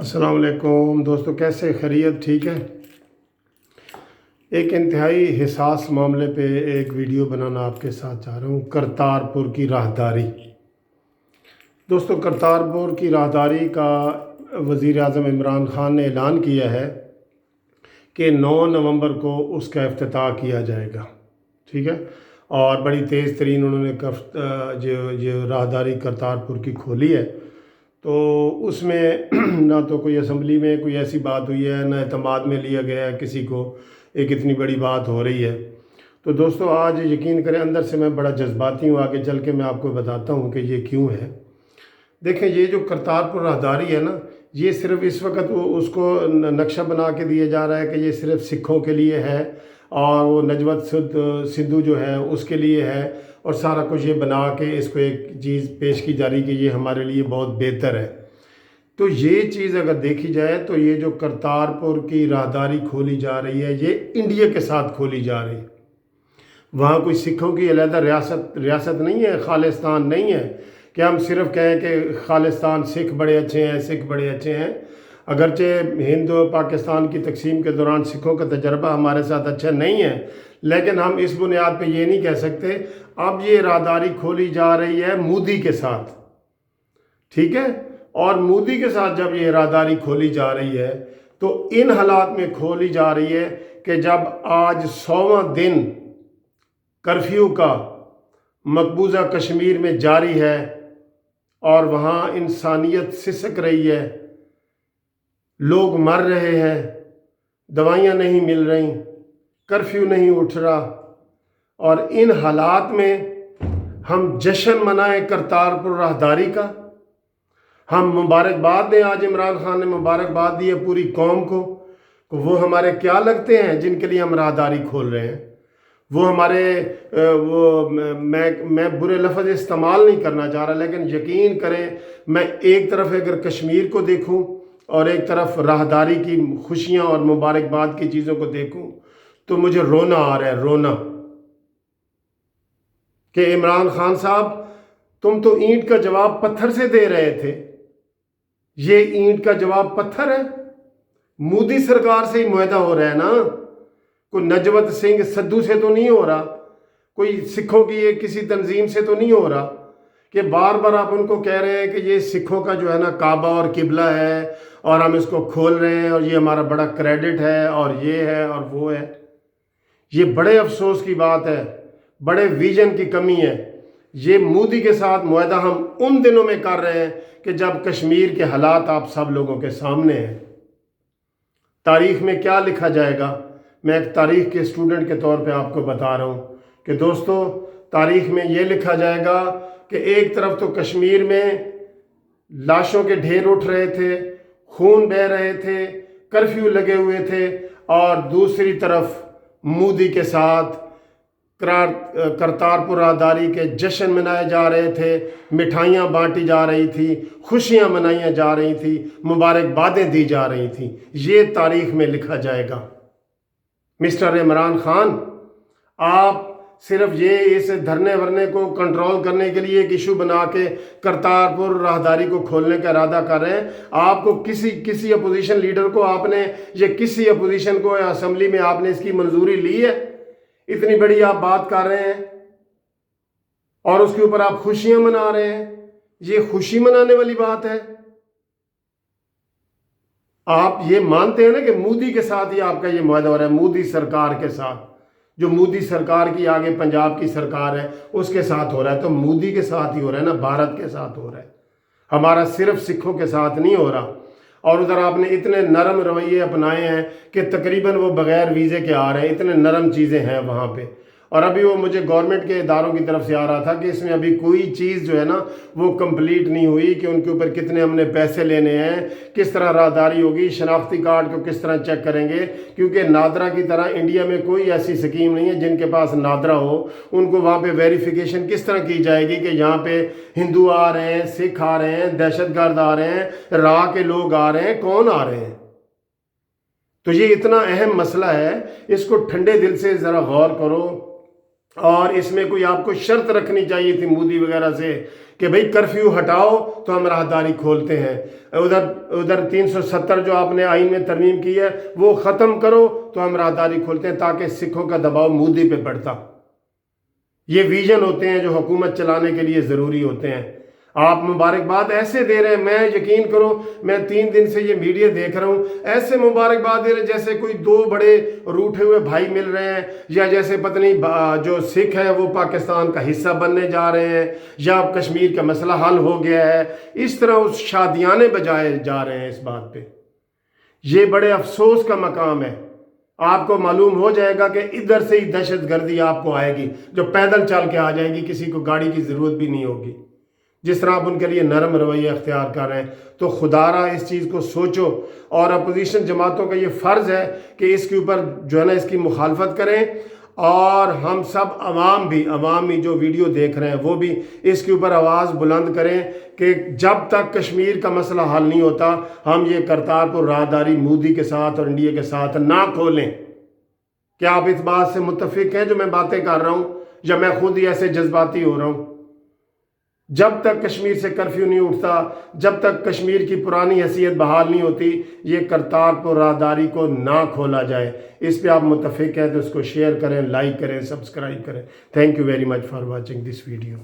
अस्सलाम वालेकुम दोस्तों, कैसे खैरियत? ठीक है। एक इंतहाई हिसास मामले पे एक वीडियो बनाना आपके साथ चाह रहा हूँ। करतारपुर की राहदारी। दोस्तों, करतारपुर की राहदारी का वज़ीर आज़म इमरान ख़ान ने ऐलान किया है कि 9 नवंबर को उसका इफ्तिताह किया जाएगा। ठीक है। और बड़ी तेज़ तरीन उन्होंने जो राहदारी करतारपुर की खोली है, तो उसमें ना तो कोई असम्बली में कोई ऐसी बात हुई है, ना एतमाद में लिया गया है किसी को। एक इतनी बड़ी बात हो रही है। तो दोस्तों, आज यकीन करें, अंदर से मैं बड़ा जज्बाती हूँ। आगे चल के मैं आपको बताता हूँ कि ये क्यों है। देखें, ये जो करतारपुर राहदारी है ना, ये सिर्फ इस वक्त उसको नक्शा बना के दिया जा रहा है कि ये सिर्फ सिखों के लिए है, और वो नजवत सिद्धू जो है उसके लिए है, और सारा कुछ ये बना के इसको एक चीज़ पेश की जा रही कि ये हमारे लिए बहुत बेहतर है। तो ये चीज़ अगर देखी जाए तो ये जो करतारपुर की राहदारी खोली जा रही है, ये इंडिया के साथ खोली जा रही है। वहाँ कोई सिखों की अलहदा रियासत नहीं है, खालिस्तान नहीं है कि हम सिर्फ कहें कि खालिस्तान सिख बड़े अच्छे हैं, सिख बड़े अच्छे हैं। अगरचे हिंद पाकिस्तान की तकसीम के दौरान सिखों का तजर्बा हमारे साथ अच्छा नहीं है, लेकिन हम इस बुनियाद पे ये नहीं कह सकते। अब ये राहदारी खोली जा रही है मोदी के साथ, ठीक है। और मोदी के साथ जब ये राहदारी खोली जा रही है तो इन हालात में खोली जा रही है कि जब आज 100वां दिन कर्फ्यू का मकबूजा कश्मीर में जारी है और वहाँ इंसानियत सिसक रही है, लोग मर रहे हैं, दवाइयाँ नहीं मिल रही, कर्फ्यू नहीं उठ रहा, और इन हालात में हम जश्न मनाएं करतारपुर राहदारी का। हम मुबारकबाद दें। आज इमरान खान ने मुबारकबाद दी है पूरी कौम को। वो हमारे क्या लगते हैं जिनके लिए हम राहदारी खोल रहे हैं? वो हमारे मैं बुरे लफ्ज़ इस्तेमाल नहीं करना चाह रहा, लेकिन यकीन करें, मैं एक तरफ अगर कश्मीर को देखूं और एक तरफ राहदारी की खुशियां और मुबारकबाद की चीज़ों को देखूं, तो मुझे रोना आ रहा है, रोना, कि इमरान खान साहब, तुम तो ईंट का जवाब पत्थर से दे रहे थे, ये ईंट का जवाब पत्थर है। मोदी सरकार से ही मुआहदा हो रहा है ना, कोई नजवत सिंह सिद्धू से तो नहीं हो रहा, कोई सिखों की ये किसी तंजीम से तो नहीं हो रहा कि बार बार आप उनको कह रहे हैं कि ये सिखों का जो है ना काबा और किबला है, और हम इसको खोल रहे हैं, और ये हमारा बड़ा क्रेडिट है, और ये है और वो है। ये बड़े अफसोस की बात है, बड़े विजन की कमी है। ये मोदी के साथ मुआहदा हम उन दिनों में कर रहे हैं कि जब कश्मीर के हालात आप सब लोगों के सामने हैं। तारीख में क्या लिखा जाएगा, मैं एक तारीख के स्टूडेंट के तौर पे आपको बता रहा हूँ कि दोस्तों, तारीख में ये लिखा जाएगा कि एक तरफ तो कश्मीर में लाशों के ढेर उठ रहे थे, खून बह रहे थे, कर्फ्यू लगे हुए थे, और दूसरी तरफ मोदी के साथ करतारपुर राहदारी के जश्न मनाए जा रहे थे, मिठाइयाँ बांटी जा रही थी, खुशियाँ मनाई जा रही थी, मुबारकबादें दी जा रही थी। ये तारीख में लिखा जाएगा। मिस्टर इमरान खान, आप सिर्फ ये इस धरने वरने को कंट्रोल करने के लिए एक इशू बना के करतारपुर राहदारी को खोलने का इरादा कर रहे हैं। आपको किसी अपोजिशन लीडर को आपने, या किसी अपोजिशन को असेंबली में आपने इसकी मंजूरी ली है? इतनी बड़ी आप बात कर रहे हैं और उसके ऊपर आप खुशियां मना रहे हैं। ये खुशी मनाने वाली बात है? आप ये मानते हैं ना कि मोदी के साथ ही आपका ये मुआहदा हो रहा है, मोदी सरकार के साथ, जो मोदी सरकार की आगे पंजाब की सरकार है उसके साथ हो रहा है। तो मोदी के साथ ही हो रहा है ना, भारत के साथ हो रहा है, हमारा सिर्फ सिखों के साथ नहीं हो रहा। और उधर आपने इतने नरम रवैये अपनाए हैं कि तकरीबन वो बग़ैर वीज़े के आ रहे हैं, इतने नरम चीज़ें हैं वहाँ पे। और अभी वो मुझे गवर्नमेंट के इदारों की तरफ से आ रहा था कि इसमें अभी कोई चीज़ जो है ना वो कंप्लीट नहीं हुई कि उनके ऊपर कितने हमने पैसे लेने हैं, किस तरह राहदारी होगी, शनाख्ती कार्ड को किस तरह चेक करेंगे, क्योंकि नादरा की तरह इंडिया में कोई ऐसी स्कीम नहीं है जिनके पास नादरा हो। उनको वहाँ पे वेरिफिकेशन किस तरह की जाएगी कि यहाँ पे हिंदू आ रहे हैं, सिख आ रहे हैं, दहशतगर्द आ रहे हैं, राह के लोग आ रहे हैं, कौन आ रहे हैं? तो ये इतना अहम मसला है, इसको ठंडे दिल से ज़रा गौर करो। اور اس میں کوئی آپ کو شرط رکھنی چاہیے تھی مودی وغیرہ سے کہ بھئی کرفیو ہٹاؤ تو ہم راہداری کھولتے ہیں، ادھر 370 جو آپ نے آئین میں ترمیم کی ہے وہ ختم کرو تو ہم راہداری کھولتے ہیں، تاکہ سکھوں کا دباؤ مودی پہ پڑتا۔ یہ ویژن ہوتے ہیں جو حکومت چلانے کے لیے ضروری ہوتے ہیں۔ آپ مبارکباد ایسے دے رہے ہیں، میں یقین کرو میں 3 دن سے یہ میڈیا دیکھ رہا ہوں، ایسے مبارکباد دے رہے جیسے کوئی 2 بڑے روٹھے ہوئے بھائی مل رہے ہیں، یا جیسے پتہ نہیں جو سکھ ہیں وہ پاکستان کا حصہ بننے جا رہے ہیں، یا کشمیر کا مسئلہ حل ہو گیا ہے، اس طرح اس شادیانے بجائے جا رہے ہیں اس بات پہ۔ یہ بڑے افسوس کا مقام ہے۔ آپ کو معلوم ہو جائے گا کہ ادھر سے ہی دہشت گردی آپ کو آئے گی، جو پیدل چل کے آ جائے گی، کسی کو گاڑی کی ضرورت بھی نہیں ہوگی۔ جس طرح آپ ان کے لیے نرم رویہ اختیار کر رہے ہیں، تو خدا را اس چیز کو سوچو، اور اپوزیشن جماعتوں کا یہ فرض ہے کہ اس کے اوپر جو ہے نا اس کی مخالفت کریں، اور ہم سب عوام بھی جو ویڈیو دیکھ رہے ہیں وہ بھی اس کے اوپر آواز بلند کریں کہ جب تک کشمیر کا مسئلہ حل نہیں ہوتا ہم یہ کرتارپور راہداری مودی کے ساتھ اور انڈیا کے ساتھ نہ کھولیں۔ کیا آپ اس بات سے متفق ہیں جو میں باتیں کر رہا ہوں، یا میں خود ہی ایسے جذباتی ہو رہا ہوں؟ جب تک کشمیر سے کرفیو نہیں اٹھتا، جب تک کشمیر کی پرانی حیثیت بحال نہیں ہوتی، یہ کرتارپور راہداری کو نہ کھولا جائے۔ اس پہ آپ متفق ہیں تو اس کو شیئر کریں، لائک کریں، سبسکرائب کریں۔ Thank you very much for watching this video.